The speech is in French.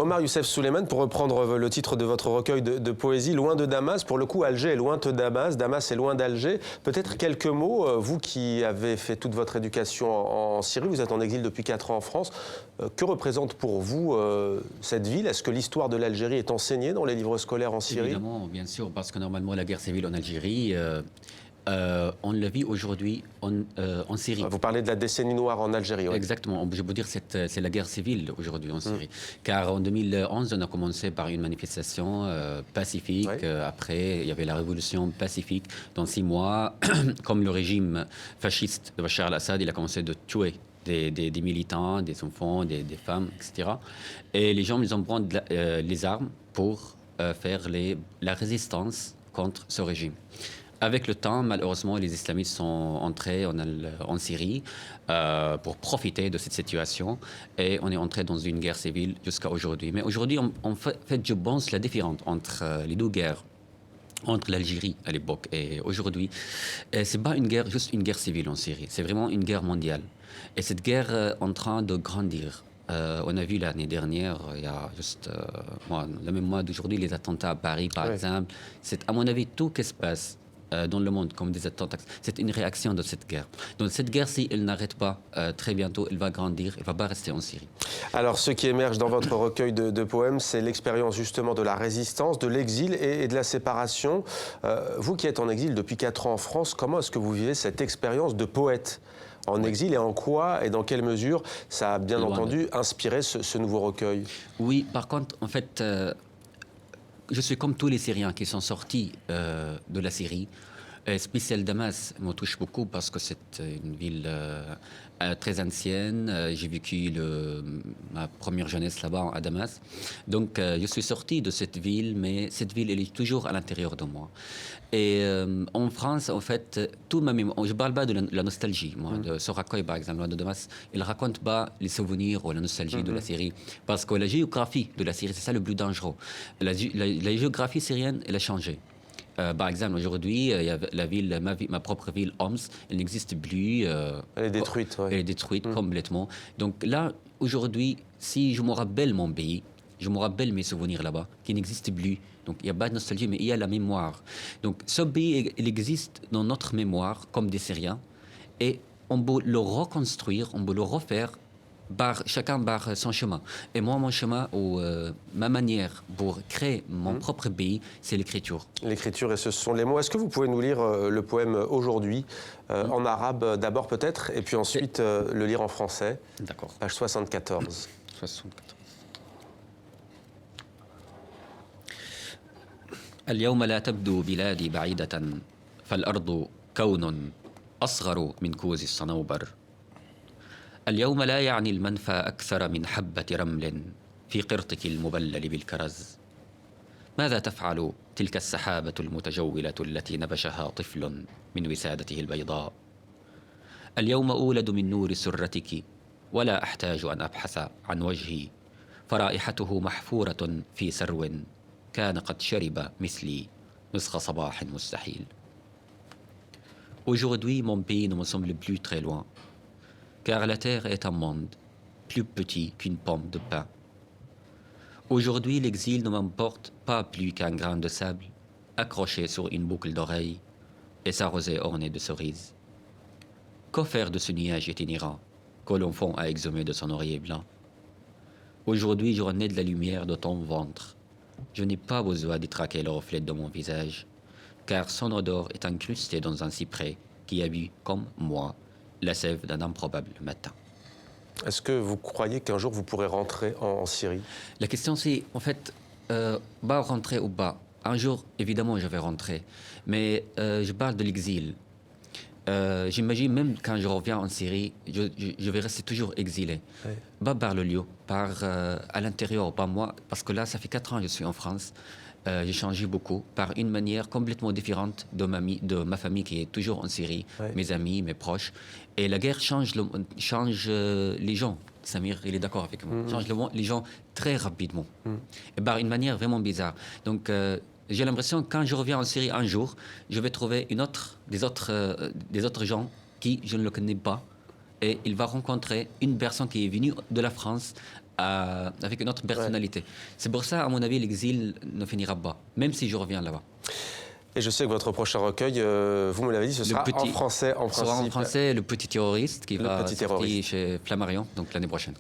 Omar Youssef Souleymane, pour reprendre le titre de votre recueil de poésie, Loin de Damas, pour le coup, Alger est loin de Damas, Damas est loin d'Alger. Peut-être quelques mots, vous qui avez fait toute votre éducation en Syrie, vous êtes en exil depuis 4 ans en France. Que représente pour vous cette ville? Est-ce que l'histoire de l'Algérie est enseignée dans les livres scolaires en Syrie? Évidemment, bien sûr, parce que normalement la guerre civile en Algérie, on la vit aujourd'hui en Syrie. Vous parlez de la décennie noire en Algérie. Oui. Exactement, je peux dire que c'est la guerre civile aujourd'hui en Syrie. Car en 2011, on a commencé par une manifestation pacifique. Oui. Après, il y avait la révolution pacifique. Dans 6 mois, comme le régime fasciste de Bachar al-Assad, il a commencé de tuer des militants, des enfants, des femmes, etc. Et les gens, ils ont pris les armes pour faire la résistance contre ce régime. Avec le temps, malheureusement, les islamistes sont entrés en Syrie pour profiter de cette situation et on est entré dans une guerre civile jusqu'à aujourd'hui. Mais aujourd'hui, en fait, je pense la différence entre les deux guerres, entre l'Algérie à l'époque et aujourd'hui, c'est pas juste une guerre civile en Syrie, c'est vraiment une guerre mondiale. Et cette guerre est en train de grandir. On a vu l'année dernière, il y a juste le même mois d'aujourd'hui, les attentats à Paris, par exemple. C'est à mon avis tout ce qui se passe dans le monde comme des attentats. C'est une réaction de cette guerre. Donc cette guerre, si elle n'arrête pas très bientôt, elle va grandir, elle ne va pas rester en Syrie. Alors ce qui émerge dans votre recueil de poèmes, c'est l'expérience justement de la résistance, de l'exil et de la séparation. Vous qui êtes en exil depuis 4 ans en France, comment est-ce que vous vivez cette expérience de poète en exil et en quoi et dans quelle mesure ça a bien entendu inspiré ce nouveau recueil? Oui, par contre, en fait, je suis comme tous les Syriens qui sont sortis de la Syrie. Spécial Damas me touche beaucoup parce que c'est une ville très ancienne. J'ai vécu ma première jeunesse là-bas à Damas. Donc je suis sorti de cette ville, mais cette ville, elle est toujours à l'intérieur de moi. Et en France, en fait, tout ma mémoire, je ne parle pas de la nostalgie, moi, de ce recueil, par exemple, de Damas. Il ne raconte pas les souvenirs ou la nostalgie de la Syrie. Parce que la géographie de la Syrie, c'est ça le plus dangereux. La géographie syrienne, elle a changé. Par exemple, aujourd'hui, la ville, ma propre ville, Homs, elle n'existe plus. Elle est détruite. Elle est détruite complètement. Donc là, aujourd'hui, si je me rappelle mon pays, je me rappelle mes souvenirs là-bas, qui n'existent plus. Donc il n'y a pas de nostalgie, mais il y a la mémoire. Donc ce pays, il existe dans notre mémoire, comme des Syriens, et on peut le reconstruire, on peut le refaire, chacun par son chemin. Et moi, mon chemin, ou ma manière pour créer mon propre pays, c'est l'écriture. L'écriture, et ce sont les mots. Est-ce que vous pouvez nous lire le poème Aujourd'hui, en arabe d'abord peut-être, et puis ensuite le lire en français? D'accord. Page 74. 74. اليوم لا تبدو بلادي بعيدة فالأرض كون أصغر من كوز الصنوبر. اليوم لا يعني المنفى أكثر من حبة رمل في قرطك المبلل بالكرز. ماذا تفعل تلك السحابة المتجولة التي نبشها طفل من وسادته البيضاء؟ اليوم أولد من نور سرتك ولا أحتاج أن أبحث عن وجهي فرائحته محفورة في سرو كان قد شرب مثلي نسخ صباح مستحيل. Aujourd'hui, mon pays ne me semble plus très loin, car la terre est un monde plus petit qu'une pomme de pin. Aujourd'hui, l'exil ne m'emporte pas plus qu'un grain de sable accroché sur une boucle d'oreille et sa rosée ornée de cerises. Que faire de ce nuage itinérant que l'enfant a exhumé de son oreiller blanc? Aujourd'hui, je renais de la lumière de ton ventre. Je n'ai pas besoin de traquer le reflet de mon visage, car son odeur est incrustée dans un cyprès qui a bu, comme moi, la sève d'un improbable matin. Est-ce que vous croyez qu'un jour vous pourrez rentrer en Syrie? La question c'est, en fait, pas rentrer ou pas. Un jour, évidemment, je vais rentrer, mais je parle de l'exil. J'imagine même quand je reviens en Syrie, je vais rester toujours exilé. Oui. Pas par le lieu, à l'intérieur, pas moi, parce que là, ça fait 4 ans que je suis en France. J'ai changé beaucoup, par une manière complètement différente de ma famille qui est toujours en Syrie, mes amis, mes proches. Et la guerre change les gens. Samir, il est d'accord avec moi. Change les gens très rapidement. Et par une manière vraiment bizarre. Donc, j'ai l'impression que quand je reviens en Syrie un jour, je vais trouver des autres gens qui je ne le connais pas. Et il va rencontrer une personne qui est venue de la France avec une autre personnalité. C'est pour ça, à mon avis, l'exil ne finira pas, même si je reviens là-bas. Et je sais que votre prochain recueil, vous me l'avez dit, ce sera en français, en principe. Ce sera en français, Le Petit Terroriste, qui va sortir chez Flammarion, donc l'année prochaine.